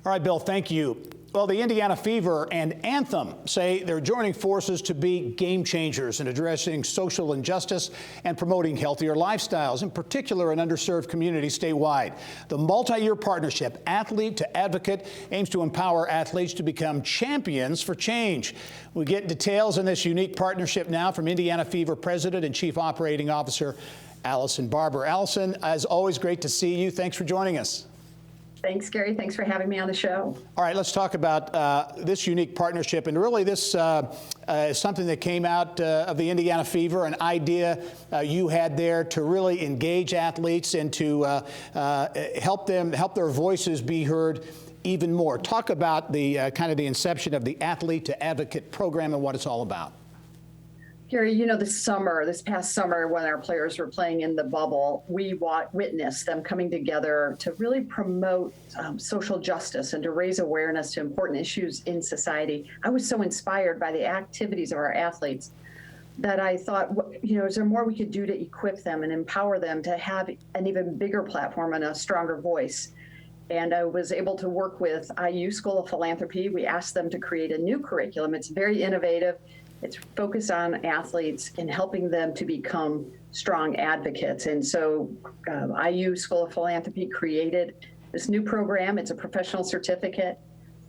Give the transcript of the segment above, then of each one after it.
All right, Bill, thank you. Well, the Indiana Fever and Anthem say they're joining forces to be game changers in addressing social injustice and promoting healthier lifestyles, in particular in underserved communities statewide. The multi-year partnership, Athlete to Advocate, aims to empower athletes to become champions for change. We get details on this unique partnership now from Indiana Fever President and Chief Operating Officer Allison Barber. Allison, as always, great to see you. Thanks for joining us. Thanks, Gary. Thanks for having me on the show. All right, let's talk about this unique partnership. And really, this is something that came out of the Indiana Fever, an idea you had there to really engage athletes and to help their voices be heard even more. Talk about the kind of the inception of the Athlete to Advocate program and what it's all about. Gary, you know, this past summer when our players were playing in the bubble, we witnessed them coming together to really promote social justice and to raise awareness to important issues in society. I was so inspired by the activities of our athletes that I thought, you know, is there more we could do to equip them and empower them to have an even bigger platform and a stronger voice? And I was able to work with IU School of Philanthropy. We asked them to create a new curriculum. It's very innovative. It's focused on athletes and helping them to become strong advocates. And so IU School of Philanthropy created this new program. It's a professional certificate,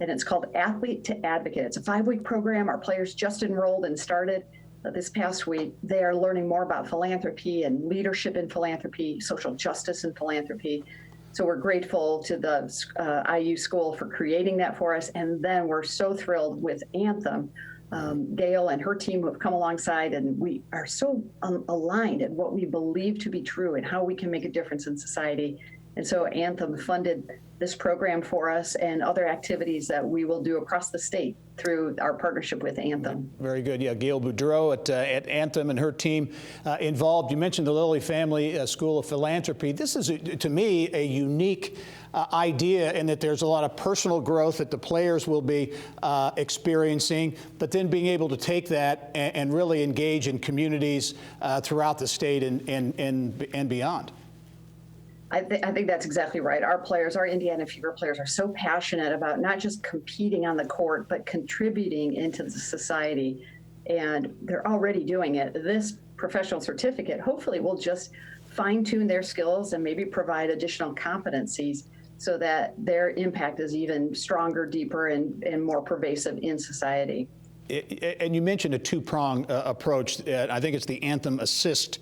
and it's called Athlete to Advocate. It's a 5-week program. Our players just enrolled and started this past week. They are learning more about philanthropy and leadership in philanthropy, social justice in philanthropy. So we're grateful to the IU School for creating that for us. And then we're so thrilled with Anthem. Gail and her team have come alongside, and we are so aligned in what we believe to be true and how we can make a difference in society. And so Anthem funded this program for us and other activities that we will do across the state through our partnership with Anthem. Very good. Yeah, Gail Boudreau at Anthem and her team involved. You mentioned the Lilly Family School of Philanthropy. This is, to me, a unique idea in that there's a lot of personal growth that the players will be experiencing, but then being able to take that and really engage in communities throughout the state and beyond. I think that's exactly right. Our players, our Indiana Fever players, are so passionate about not just competing on the court, but contributing into the society. And they're already doing it. This professional certificate hopefully will just fine-tune their skills and maybe provide additional competencies so that their impact is even stronger, deeper, and more pervasive in society. And you mentioned a two-prong approach. I think it's the Anthem Assist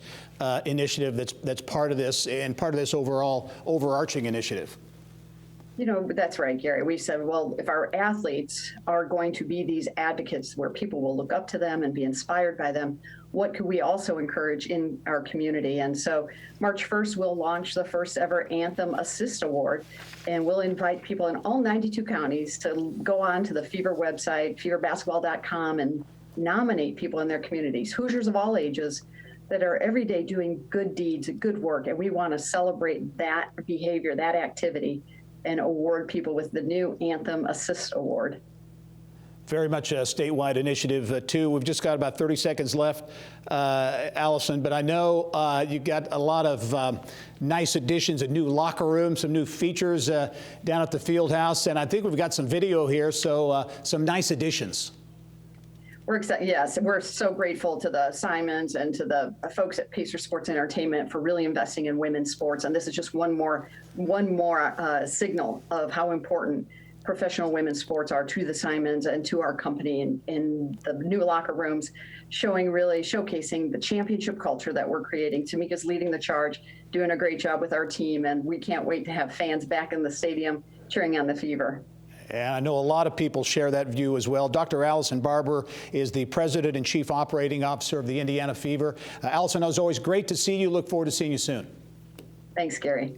initiative that's part of this and part of this overall overarching initiative. You know, that's right, Gary. We said, well, if our athletes are going to be these advocates where people will look up to them and be inspired by them, what could we also encourage in our community? And so March 1st, we'll launch the first ever Anthem Assist Award, and we'll invite people in all 92 counties to go on to the Fever website, feverbasketball.com, and nominate people in their communities, Hoosiers of all ages, that are every day doing good deeds, good work. And we want to celebrate that behavior, that activity, and award people with the new Anthem Assist Award. Very much a statewide initiative, too. We've just got about 30 seconds left, Allison, but I know you've got a lot of nice additions, a new locker room, some new features down at the field house, and I think we've got some video here, so some nice additions. We're excited. Yes, we're so grateful to the Simons and to the folks at Pacer Sports Entertainment for really investing in women's sports. And this is just one more signal of how important professional women's sports are to the Simons and to our company in the new locker rooms, showcasing the championship culture that we're creating. Tamika's leading the charge, doing a great job with our team, and we can't wait to have fans back in the stadium cheering on the Fever. And I know a lot of people share that view as well. Dr. Allison Barber is the President and Chief Operating Officer of the Indiana Fever. Allison, it was always great to see you. Look forward to seeing you soon. Thanks, Gary.